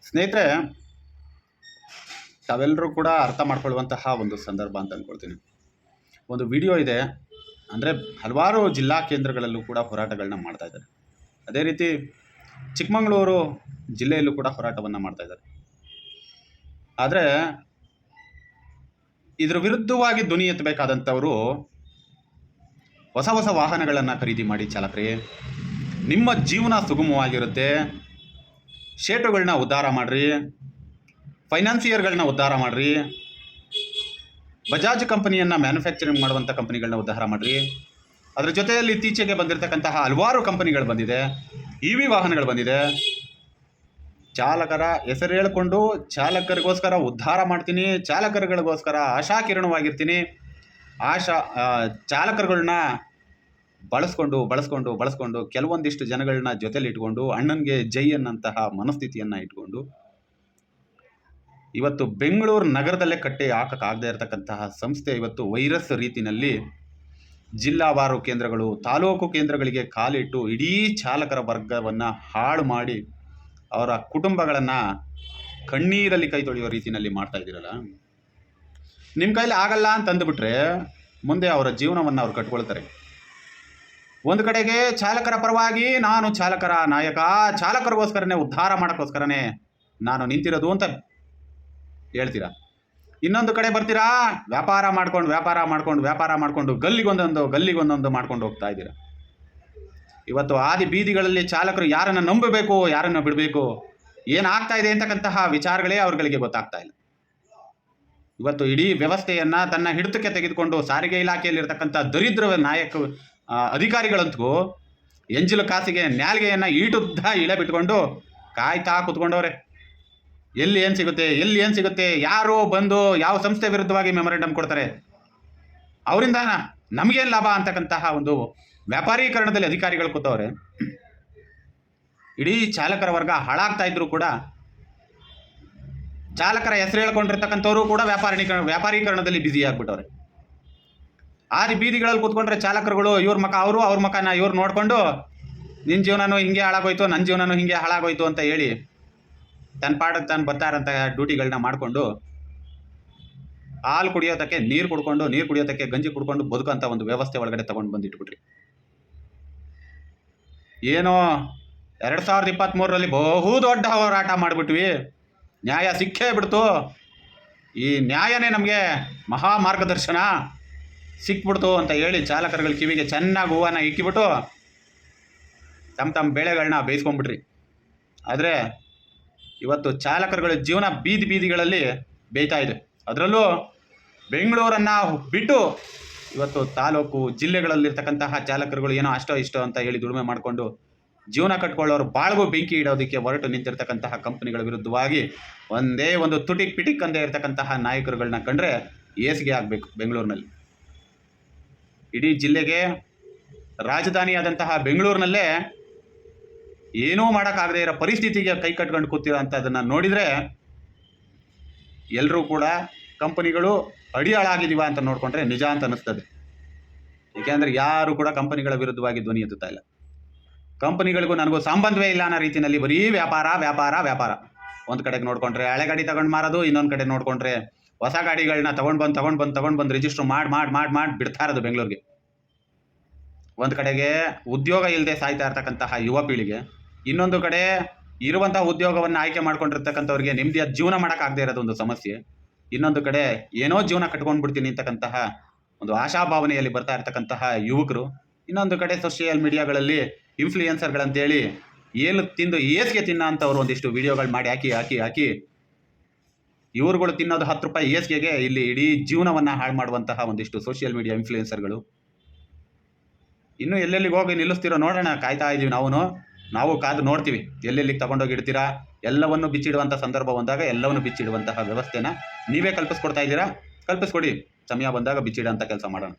ಸ್ನೇಹಿತರೆ, ತಾವೆಲ್ಲರೂ ಕೂಡ ಅರ್ಥ ಮಾಡ್ಕೊಳ್ಳುವಂತಹ ಒಂದು ಸಂದರ್ಭ ಅಂತ ಅಂದ್ಕೊಳ್ತೀನಿ. ಒಂದು ವಿಡಿಯೋ ಇದೆ, ಅಂದರೆ ಹಲವಾರು ಜಿಲ್ಲಾ ಕೇಂದ್ರಗಳಲ್ಲೂ ಕೂಡ ಹೋರಾಟಗಳನ್ನ ಮಾಡ್ತಾ ಇದ್ದಾರೆ. ಅದೇ ರೀತಿ ಚಿಕ್ಕಮಗಳೂರು ಜಿಲ್ಲೆಯಲ್ಲೂ ಕೂಡ ಹೋರಾಟವನ್ನು ಮಾಡ್ತಾ ಇದ್ದಾರೆ. ಆದರೆ ಇದರ ವಿರುದ್ಧವಾಗಿ ಧ್ವನಿ ಎತ್ತಬೇಕಾದಂಥವರು ಹೊಸ ಹೊಸ ವಾಹನಗಳನ್ನು ಖರೀದಿ ಮಾಡಿ ಚಾಲಕರೇ, ನಿಮ್ಮ ಜೀವನ ಸುಗಮವಾಗಿರುತ್ತೆ. ಶೇಟುಗಳನ್ನ ಉದ್ಧಾರ ಮಾಡಿರಿ, ಫೈನಾನ್ಸಿಯರ್ಗಳನ್ನ ಉದ್ಧಾರ ಮಾಡಿರಿ, ಬಜಾಜ್ ಕಂಪನಿಯನ್ನು ಮ್ಯಾನುಫ್ಯಾಕ್ಚರಿಂಗ್ ಮಾಡುವಂಥ ಕಂಪನಿಗಳನ್ನ ಉದ್ಧಾರ ಮಾಡಿರಿ. ಅದರ ಜೊತೆಯಲ್ಲಿ ಇತ್ತೀಚೆಗೆ ಬಂದಿರತಕ್ಕಂತಹ ಹಲವಾರು ಕಂಪನಿಗಳು ಬಂದಿದೆ, EV ವಾಹನಗಳು ಬಂದಿದೆ. ಚಾಲಕರ ಹೆಸರು ಹೇಳಿಕೊಂಡು ಚಾಲಕರಿಗೋಸ್ಕರ ಉದ್ಧಾರ ಮಾಡ್ತೀನಿ, ಚಾಲಕರುಗಳಿಗೋಸ್ಕರ ಆಶಾಕಿರಣವಾಗಿರ್ತೀನಿ, ಚಾಲಕರುಗಳನ್ನ ಬಳಸ್ಕೊಂಡು ಕೆಲವೊಂದಿಷ್ಟು ಜನಗಳನ್ನ ಜೊತೆಲಿ ಇಟ್ಕೊಂಡು ಅಣ್ಣನಿಗೆ ಜೈ ಅನ್ನಂತಹ ಮನಸ್ಥಿತಿಯನ್ನು ಇಟ್ಕೊಂಡು ಇವತ್ತು ಬೆಂಗಳೂರು ನಗರದಲ್ಲೇ ಕಟ್ಟಿ ಹಾಕಕ್ಕಾಗದೇ ಇರತಕ್ಕಂತಹ ಸಂಸ್ಥೆ ಇವತ್ತು ವೈರಸ್ ರೀತಿಯಲ್ಲಿ ಜಿಲ್ಲಾವಾರು ಕೇಂದ್ರಗಳು, ತಾಲೂಕು ಕೇಂದ್ರಗಳಿಗೆ ಕಾಲಿಟ್ಟು ಇಡೀ ಚಾಲಕರ ವರ್ಗವನ್ನು ಹಾಳು ಮಾಡಿ ಅವರ ಕುಟುಂಬಗಳನ್ನು ಕಣ್ಣೀರಲ್ಲಿ ಕೈ ತೊಳೆಯುವ ರೀತಿಯಲ್ಲಿ ಮಾಡ್ತಾ ಇದ್ದೀರಲ್ಲ. ನಿಮ್ಮ ಕೈಲಿ ಆಗಲ್ಲ ಅಂತ ಅಂದುಬಿಟ್ರೆ ಮುಂದೆ ಅವರ ಜೀವನವನ್ನು ಅವ್ರು ಕಟ್ಕೊಳ್ತಾರೆ. ಒಂದು ಕಡೆಗೆ ಚಾಲಕರ ಪರವಾಗಿ ನಾನು ಚಾಲಕರ ನಾಯಕ, ಚಾಲಕರಿಗೋಸ್ಕರನೇ ಉದ್ಧಾರ ಮಾಡೋಕ್ಕೋಸ್ಕರನೇ ನಾನು ನಿಂತಿರೋದು ಅಂತ ಹೇಳ್ತೀರಾ. ಇನ್ನೊಂದು ಕಡೆ ಬರ್ತೀರಾ, ವ್ಯಾಪಾರ ಮಾಡ್ಕೊಂಡು ಗಲ್ಲಿಗೊಂದೊಂದು ಮಾಡ್ಕೊಂಡು ಹೋಗ್ತಾ ಇದ್ದೀರಾ. ಇವತ್ತು ಆದಿ ಬೀದಿಗಳಲ್ಲಿ ಚಾಲಕರು ಯಾರನ್ನು ನಂಬಬೇಕು, ಯಾರನ್ನು ಬಿಡಬೇಕು, ಏನಾಗ್ತಾ ಇದೆ ಅಂತಕ್ಕಂತಹ ವಿಚಾರಗಳೇ ಅವ್ರಗಳಿಗೆ ಗೊತ್ತಾಗ್ತಾ ಇಲ್ಲ. ಇವತ್ತು ಇಡೀ ವ್ಯವಸ್ಥೆಯನ್ನು ತನ್ನ ಹಿಡಿತಕ್ಕೆ ತೆಗೆದುಕೊಂಡು ಸಾರಿಗೆ ಇಲಾಖೆಯಲ್ಲಿರ್ತಕ್ಕಂಥ ದರಿದ್ರ ಅಧಿಕಾರಿಗಳಂತೂ ಎಂಜಲು ಕಾಸಿಗೆ ನ್ಯಾಲ್ಗೆಯನ್ನು ಈಟುದ್ದ ಇಳೆ ಬಿಟ್ಕೊಂಡು ಕಾಯ್ತಾ ಕೂತ್ಕೊಂಡವ್ರೆ. ಎಲ್ಲಿ ಏನು ಸಿಗುತ್ತೆ, ಯಾರು ಬಂದು ಯಾವ ಸಂಸ್ಥೆ ವಿರುದ್ಧವಾಗಿ ಮೆಮೊರಂಡಮ್ ಕೊಡ್ತಾರೆ, ಅವರಿಂದ ನಮಗೇನು ಲಾಭ ಅಂತಕ್ಕಂತಹ ಒಂದು ವ್ಯಾಪಾರೀಕರಣದಲ್ಲಿ ಅಧಿಕಾರಿಗಳು ಕೂತವ್ರೆ. ಇಡೀ ಚಾಲಕರ ವರ್ಗ ಹಾಳಾಗ್ತಾ ಇದ್ರು ಕೂಡ ಚಾಲಕರ ಹೆಸರು ಹೇಳ್ಕೊಂಡಿರ್ತಕ್ಕಂಥವ್ರು ಕೂಡ ವ್ಯಾಪಾರೀಕರಣದಲ್ಲಿ ಬ್ಯುಸಿ ಆಗ್ಬಿಟ್ಟವ್ರೆ. ಆದಿ ಬೀದಿಗಳಲ್ಲಿ ಕೂತ್ಕೊಂಡ್ರೆ ಚಾಲಕರುಗಳು ಅವ್ರ ಮಕನ ಇವ್ರು ನೋಡಿಕೊಂಡು ನಿನ್ನ ಜೀವನನೂ ಹಿಂಗೆ ಹಾಳಾಗೋಯ್ತು, ನನ್ನ ಜೀವನನೂ ಹಿಂಗೆ ಹಾಳಾಗೋಯ್ತು ಅಂತ ಹೇಳಿ ತನ್ನ ಪಾಡಕ್ಕೆ ತಾನು ಬರ್ತಾರಂಥ ಡ್ಯೂಟಿಗಳನ್ನ ಮಾಡಿಕೊಂಡು ಹಾಲು ಕುಡಿಯೋದಕ್ಕೆ ನೀರು ಕುಡಿಯೋದಕ್ಕೆ ಗಂಜಿ ಕುಡ್ಕೊಂಡು ಬದುಕಂತ ಒಂದು ವ್ಯವಸ್ಥೆ ಒಳಗಡೆ ತಗೊಂಡು ಬಂದಿಟ್ಬಿಟ್ರಿ. ಏನೋ 2023ರಲ್ಲಿ ಬಹು ದೊಡ್ಡ ಹೋರಾಟ ಮಾಡಿಬಿಟ್ವಿ, ನ್ಯಾಯ ಸಿಕ್ಕೇ ಬಿಡ್ತು, ಈ ನ್ಯಾಯನೇ ನಮಗೆ ಮಹಾ ಮಾರ್ಗದರ್ಶನ ಸಿಕ್ಬಿಡ್ತು ಅಂತ ಹೇಳಿ ಚಾಲಕರುಗಳ ಕಿವಿಗೆ ಚೆನ್ನಾಗಿ ಹೂವನ್ನು ಇಕ್ಕಿಬಿಟ್ಟು ತಮ್ಮ ಬೆಳೆಗಳನ್ನ ಬೇಯಿಸ್ಕೊಂಡ್ಬಿಟ್ರಿ. ಆದರೆ ಇವತ್ತು ಚಾಲಕರುಗಳ ಜೀವನ ಬೀದಿಗಳಲ್ಲಿ ಬೇಯ್ತಾ ಇದೆ. ಅದರಲ್ಲೂ ಬೆಂಗಳೂರನ್ನು ಬಿಟ್ಟು ಇವತ್ತು ತಾಲೂಕು ಜಿಲ್ಲೆಗಳಲ್ಲಿರ್ತಕ್ಕಂತಹ ಚಾಲಕರುಗಳು ಏನೋ ಅಷ್ಟೋ ಇಷ್ಟೋ ಅಂತ ಹೇಳಿ ದುಡಿಮೆ ಮಾಡಿಕೊಂಡು ಜೀವನ ಕಟ್ಕೊಳ್ಳೋರು ಬಾಳ್ಗೂ ಬೆಂಕಿ ಇಡೋದಕ್ಕೆ ಹೊರಟು ನಿಂತಿರ್ತಕ್ಕಂತಹ ಕಂಪನಿಗಳ ವಿರುದ್ಧವಾಗಿ ಒಂದೇ ಒಂದು ಪಿಟಿಕ್ ಅಂದೇ ಇರತಕ್ಕಂತಹ ನಾಯಕರುಗಳನ್ನ ಕಂಡ್ರೆ ಏಸಿಗೆ ಆಗಬೇಕು. ಬೆಂಗಳೂರಿನಲ್ಲಿ ಇಡೀ ಜಿಲ್ಲೆಗೆ ರಾಜಧಾನಿಯಾದಂತಹ ಬೆಂಗಳೂರಿನಲ್ಲೇ ಏನೂ ಮಾಡೋಕ್ಕಾಗದೇ ಇರೋ ಪರಿಸ್ಥಿತಿಗೆ ಕೈ ಕಟ್ಕೊಂಡು ಕೂತಿರೋ ಅಂಥದ್ದನ್ನು ನೋಡಿದರೆ ಎಲ್ಲರೂ ಕೂಡ ಕಂಪನಿಗಳು ಅಡಿಯಾಳಾಗಿದ್ದೀವ ಅಂತ ನೋಡಿಕೊಂಡ್ರೆ ನಿಜ ಅಂತ ಅನ್ನಿಸ್ತದೆ. ಏಕೆಂದರೆ ಯಾರು ಕೂಡ ಕಂಪನಿಗಳ ವಿರುದ್ಧವಾಗಿ ಧ್ವನಿ ಎತ್ತುತ್ತಾ ಇಲ್ಲ. ಕಂಪನಿಗಳಿಗೂ ನನಗೂ ಸಂಬಂಧವೇ ಇಲ್ಲ ಅನ್ನೋ ರೀತಿಯಲ್ಲಿ ಬರೀ ವ್ಯಾಪಾರ. ಒಂದು ಕಡೆಗೆ ನೋಡಿಕೊಂಡ್ರೆ ಹಳೆ ಗಾಡಿ ತಗೊಂಡು ಮಾರೋದು, ಇನ್ನೊಂದು ಕಡೆ ನೋಡಿಕೊಂಡ್ರೆ ಹೊಸ ಗಾಡಿಗಳನ್ನ ತಗೊಂಡು ಬಂದು ರಿಜಿಸ್ಟ್ರ್ ಮಾಡಿ ಬಿಡ್ತಾ ಇರೋದು ಬೆಂಗಳೂರಿಗೆ. ಒಂದು ಕಡೆಗೆ ಉದ್ಯೋಗ ಇಲ್ಲದೆ ಸಾಯ್ತಾ ಇರ್ತಕ್ಕಂತಹ ಯುವ ಪೀಳಿಗೆ, ಇನ್ನೊಂದು ಕಡೆ ಇರುವಂಥ ಉದ್ಯೋಗವನ್ನು ಆಯ್ಕೆ ಮಾಡ್ಕೊಂಡಿರ್ತಕ್ಕಂಥವ್ರಿಗೆ ನೆಮ್ಮದಿಯ ಜೀವನ ಮಾಡೋಕ್ಕಾಗದೇ ಇರೋದು ಒಂದು ಸಮಸ್ಯೆ. ಇನ್ನೊಂದು ಕಡೆ ಏನೋ ಜೀವನ ಕಟ್ಕೊಂಡು ಬಿಡ್ತೀನಿ ಅಂತಕ್ಕಂತಹ ಒಂದು ಆಶಾಭಾವನೆಯಲ್ಲಿ ಬರ್ತಾ ಇರ್ತಕ್ಕಂತಹ ಯುವಕರು, ಇನ್ನೊಂದು ಕಡೆ ಸೋಷಿಯಲ್ ಮೀಡಿಯಾಗಳಲ್ಲಿ ಇನ್ಫ್ಲೂಯೆನ್ಸರ್ಗಳಂತೇಳಿ ಏನು ತಿಂದು ಏಸ್ಗೆ ತಿನ್ನೋ ಅಂಥವ್ರು ಒಂದಿಷ್ಟು ವಿಡಿಯೋಗಳು ಮಾಡಿ ಹಾಕಿ ಇವ್ರುಗಳು ತಿನ್ನೋದು 10 ರೂಪಾಯಿ ಏಸ್ಗೆಗೆ ಇಲ್ಲಿ ಇಡೀ ಜೀವನವನ್ನು ಹಾಳು ಮಾಡುವಂತಹ ಒಂದಿಷ್ಟು ಸೋಷಿಯಲ್ ಮೀಡಿಯಾ ಇನ್ಫ್ಲೂಯೆನ್ಸರ್ಗಳು ಇನ್ನೂ ಎಲ್ಲೆಲ್ಲಿಗೆ ಹೋಗಿ ನಿಲ್ಲಿಸ್ತಿರೋ ನೋಡೋಣ, ಕಾಯ್ತಾ ಇದ್ದೀವಿ. ನಾವು ಕಾದು ನೋಡ್ತೀವಿ ಎಲ್ಲೆಲ್ಲಿಗೆ ತಗೊಂಡೋಗಿ ಇಡ್ತೀರಾ. ಎಲ್ಲವನ್ನು ಬಿಚ್ಚಿಡುವಂಥ ಸಂದರ್ಭ ಬಂದಾಗ ಎಲ್ಲವನ್ನು ಬಿಚ್ಚಿಡುವಂತಹ ವ್ಯವಸ್ಥೆನ ನೀವೇ ಕಲ್ಪಿಸ್ಕೊಡ್ತಾ ಇದ್ದೀರಾ. ಕಲ್ಪಿಸ್ಕೊಡಿ, ಸಮಯ ಬಂದಾಗ ಬಿಚ್ಚಿಡುವಂಥ ಕೆಲಸ ಮಾಡೋಣ.